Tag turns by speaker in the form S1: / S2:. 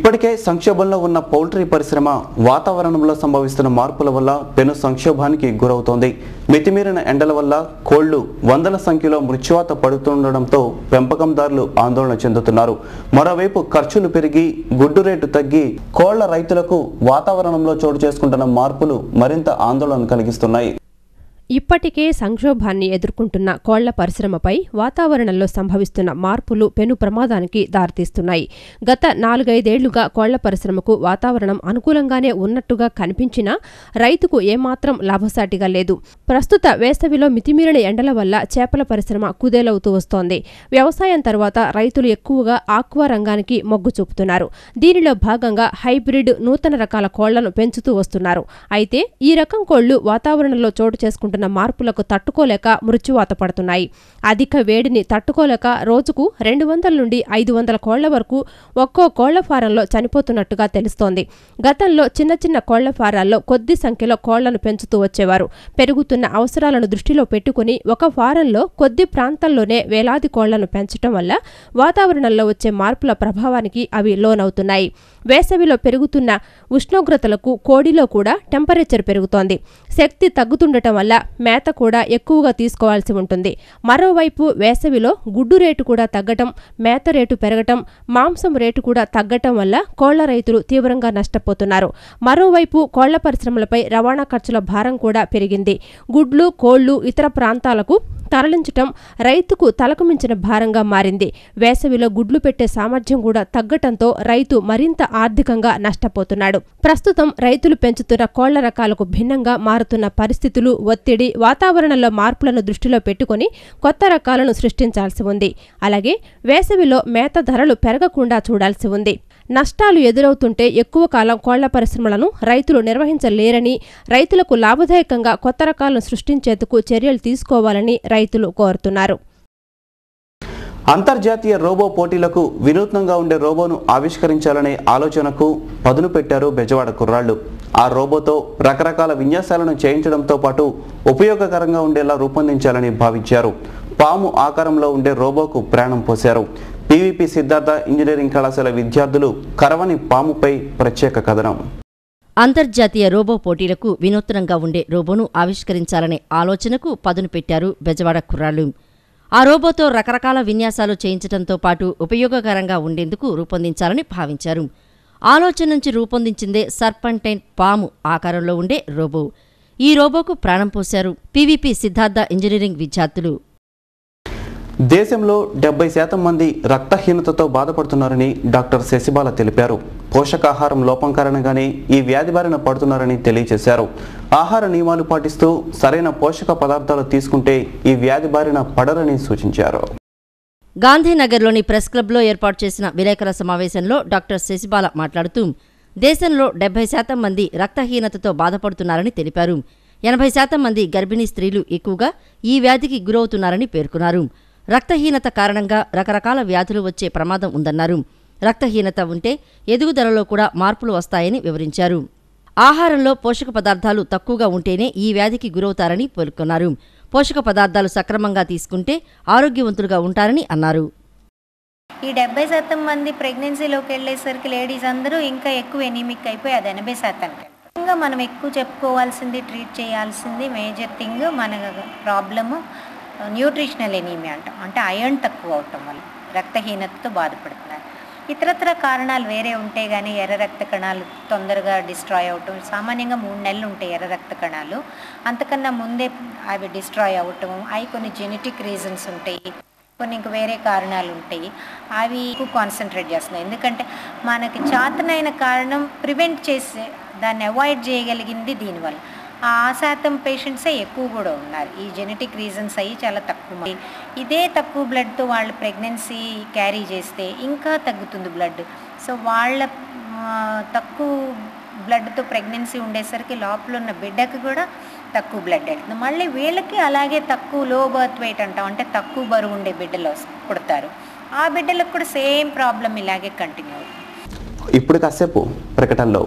S1: ఇప్పటికే సంక్షోభంలో ఉన్న పౌల్ట్రీ పరిశ్రమ వాతావరణంలో సంభవిస్తున్న మార్పుల వల్ల పెను సంక్షోభానికి గురవుతోంది. మితిమీరిన ఎండల వల్ల కోళ్లు వందల సంఖ్యలో మృత్యువాత పడుతుండడంతో పెంపకందారులు ఆందోళన చెందుతున్నారు. మరోవైపు ఖర్చులు పెరిగి గుడ్డు రేటు తగ్గి కోళ్ల రైతులకు వాతావరణంలో చోటు చేసుకుంటున్న మార్పులు మరింత ఆందోళన కలిగిస్తున్నాయి.
S2: ఇప్పటికే సంక్షోభాన్ని ఎదుర్కొంటున్న కోళ్ల పరిశ్రమపై వాతావరణంలో సంభవిస్తున్న మార్పులు పెను ప్రమాదానికి దారితీస్తున్నాయి. గత 4-5 ఏళ్లుగా కోళ్ల పరిశ్రమకు వాతావరణం అనుకూలంగానే ఉన్నట్టుగా కనిపించినా రైతుకు ఏమాత్రం లాభసాటిగా లేదు. ప్రస్తుత వేసవిలో మితిమీరిన ఎండల వల్ల చేపల పరిశ్రమ కుదేలవుతూ వస్తోంది. వ్యవసాయం తర్వాత రైతులు ఎక్కువగా ఆక్వా రంగానికి మొగ్గు చూపుతున్నారు. దీనిలో భాగంగా హైబ్రిడ్ నూతన రకాల కోళ్లను పెంచుతూ వస్తున్నారు. అయితే ఈ రకం కోళ్లు వాతావరణంలో చోటు చేసుకుంటున్న మార్పులకు తట్టుకోలేక మృత్యువాత పడుతున్నాయి. అధిక వేడిని తట్టుకోలేక రోజుకు 200 నుండి 500 కోళ్ల వరకు ఒక్కో కోళ్ల ఫారంలో చనిపోతున్నట్టుగా తెలుస్తోంది. గతంలో చిన్న చిన్న కోళ్ల ఫారాల్లో కొద్ది సంఖ్యలో కోళ్లను పెంచుతూ వచ్చేవారు. పెరుగుతున్న అవసరాలను దృష్టిలో పెట్టుకుని ఒక ఫారంలో కొద్ది ప్రాంతాల్లోనే వేలాది కోళ్లను పెంచడం వల్ల వాతావరణంలో వచ్చే మార్పుల ప్రభావానికి అవి లోనవుతున్నాయి. వేసవిలో పెరుగుతున్న ఉష్ణోగ్రతలకు కోడిలో కూడా టెంపరేచర్ పెరుగుతోంది. శక్తి తగ్గుతుండటం వల్ల మేత కూడా ఎక్కువగా తీసుకోవాల్సి ఉంటుంది. మరోవైపు వేసవిలో గుడ్డు రేటు కూడా తగ్గటం, మేత రేటు పెరగటం, మాంసం రేటు కూడా తగ్గటం వల్ల కోళ్ల రైతులు తీవ్రంగా నష్టపోతున్నారు. మరోవైపు కోళ్ల పరిశ్రమలపై రవాణా ఖర్చుల భారం కూడా పెరిగింది. గుడ్లు, కోళ్లు ఇతర ప్రాంతాలకు తరలించటం రైతుకు తలకు మించిన భారంగా మారింది. వేసవిలో గుడ్లు పెట్టే సామర్థ్యం కూడా తగ్గటంతో రైతు మరింత ఆర్థికంగా నష్టపోతున్నాడు. ప్రస్తుతం రైతులు పెంచుతున్న కోళ్ల రకాలకు భిన్నంగా మారుతున్న పరిస్థితులు, ఒత్తిడి, వాతావరణంలో మార్పులను దృష్టిలో పెట్టుకుని కొత్త రకాలను సృష్టించాల్సి ఉంది. అలాగే వేసవిలో మేత ధరలు పెరగకుండా చూడాల్సి ఉంది. నష్టాలు ఎదురవుతుంటే ఎక్కువ కాలం కోళ్ల పరిశ్రమలను రైతులు నిర్వహించలేరని, రైతులకు లాభదాయకంగా కొత్త రకాలను సృష్టించేందుకు చర్యలు తీసుకోవాలని రైతులు కోరుతున్నారు.
S1: అంతర్జాతీయ రోబో పోటీలకు వినూత్నంగా ఉండే రోబోను ఆవిష్కరించాలనే ఆలోచనకు పదును పెట్టారు బెజవాడ కుర్రాళ్లు. ఆ రోబోతో రకరకాల విన్యాసాలను చేయించడంతో పాటు ఉపయోగకరంగా ఉండేలా రూపొందించాలని భావించారు. పాము ఆకారంలో ఉండే రోబోకు ప్రాణం పోశారు. పీవీపీ సిద్ధార్థ ఇంజనీరింగ్ కళాశాల విద్యార్థులు కరవని పాముపై ప్రత్యేక కథనం.
S3: అంతర్జాతీయ రోబో పోటీలకు వినూత్నంగా ఉండే రోబోను ఆవిష్కరించాలనే ఆలోచనకు పదును పెట్టారు బెజవాడ కుర్రాళ్లు. ఆ రోబోతో రకరకాల విన్యాసాలు చేయించడంతో పాటు ఉపయోగకరంగా ఉండేందుకు రూపొందించాలని భావించారు. ఆలోచన నుంచి రూపొందించిందే సర్పంటైన్ పాము ఆకారంలో ఉండే రోబో. ఈ రోబోకు ప్రాణం పోశారు పీవీపీ సిద్ధార్థ ఇంజనీరింగ్ విద్యార్థులు.
S1: దేశంలో 70% మంది రక్తహీనతతో బాధపడుతున్నారని డాక్టర్ శశిబాల తెలిపారు. పోషకాహారం లోపం కారణంగానే ఈ వ్యాధి బారిన పడుతున్నారని తెలియజేశారు. ఆహార నియమాలు పాటిస్తూ సరైన పోషక పదార్థాలు తీసుకుంటే ఈ వ్యాధి బారిన పడరని సూచించారు.
S3: గాంధీనగర్లోని ప్రెస్ క్లబ్లో ఏర్పాటు చేసిన విలేకరుల సమావేశంలో డాక్టర్ శశిబాల మాట్లాడుతూ దేశంలో 70% మంది రక్తహీనతతో బాధపడుతున్నారని తెలిపారు. 80% మంది గర్భిణీ స్త్రీలు ఎక్కువగా ఈ వ్యాధికి గురవుతున్నారని పేర్కొన్నారు. రక్తహీనత కారణంగా రకరకాల వ్యాధులు వచ్చే ప్రమాదం ఉందన్నారు. రక్తహీనత ఉంటే ఎదుగుదలలో కూడా మార్పులు వస్తాయని వివరించారు. ఆహారంలో పోషక పదార్థాలు తక్కువగా ఉంటేనే ఈ వ్యాధికి గురవుతారని పేర్కొన్నారు. పోషక పదార్థాలు సక్రమంగా తీసుకుంటే ఆరోగ్యవంతులుగా ఉంటారని అన్నారు.
S4: ఈ 70% మంది ప్రెగ్నెన్సీలోకి వెళ్ళేసరికి లేడీస్ అందరూ ఇంకా ఎక్కువ ఎనీమిక్ అయిపోయి అది 80%. ఇంకా మనం ఎక్కువ చెప్పుకోవాల్సింది, ట్రీట్ చేయాల్సింది మేజర్ థింగ్ మన ప్రాబ్లము న్యూట్రిషనల్ ఎనీమియా అంటాం. అంటే ఐరన్ తక్కువ అవటం వల్ల రక్తహీనతతో బాధపడుతున్నారు. ఇతరత్ర కారణాలు వేరే ఉంటే కానీ ఎర్ర రక్త కణాలు తొందరగా డిస్ట్రాయ్ అవటం, సామాన్యంగా 3 నెలలు ఉంటాయి ఎర్ర రక్త కణాలు, అంతకన్నా ముందే అవి డిస్ట్రాయ్ అవటం, అవి కొన్ని జెనెటిక్ రీజన్స్ ఉంటాయి, కొన్ని ఇంక వేరే కారణాలు ఉంటాయి. అవి ఎక్కువ కాన్సన్ట్రేట్ చేస్తున్నాయి. ఎందుకంటే మనకి చాతనైన కారణం ప్రివెంట్ చేసే దాన్ని అవాయిడ్ చేయగలిగింది దీనివల్ల. ఆ శాతం పేషెంట్సే ఎక్కువ కూడా ఉన్నారు. ఈ జెనెటిక్ రీజన్స్ అయ్యి చాలా తక్కువ. ఇదే తక్కువ బ్లడ్తో వాళ్ళు ప్రెగ్నెన్సీ క్యారీ చేస్తే ఇంకా తగ్గుతుంది బ్లడ్. సో వాళ్ళ తక్కువ బ్లడ్తో ప్రెగ్నెన్సీ ఉండేసరికి లోపల ఉన్న బిడ్డకు కూడా తక్కువ బ్లడ్ వెళ్తుంది. మళ్ళీ వీళ్ళకి అలాగే తక్కువ లో బర్త్ వెయిట్ అంటాం, అంటే తక్కువ బరువు ఉండే బిడ్డలు పుడతారు. ఆ బిడ్డలకు కూడా సేమ్ ప్రాబ్లం ఇలాగే కంటిన్యూ అవుతుంది.
S1: ఇప్పుడు కాసేపు ప్రకటనలో